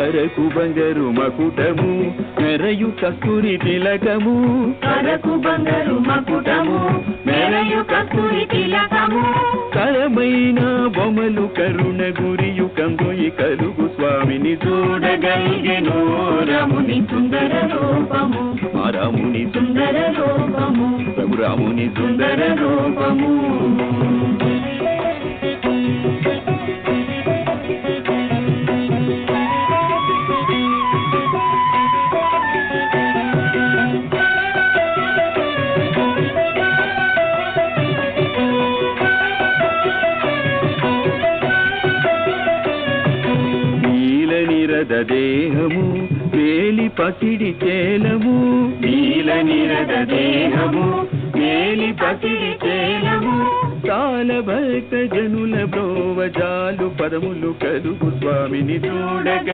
అరకు బంగారు మకుటము మెరయు కస్తూరి తిలకము అరకు బంగారు మకుటము మెరయు కస్తూరి తిలకము కరమైన బొమ్మలు కరుణ గురియు కందొయి కలుగు స్వామిని చూడగలిగెను రాముని సుందర రూపము రాముని సుందర రూపము రఘురాముని సుందర రూపము దేహము వేలి పసిడి చేలము నీల నిరద దేహము వేలి పసిడి చేలము చాలా భక్త జనుల బ్రోవజాలు పదములు కలుగు స్వామిని చూడగ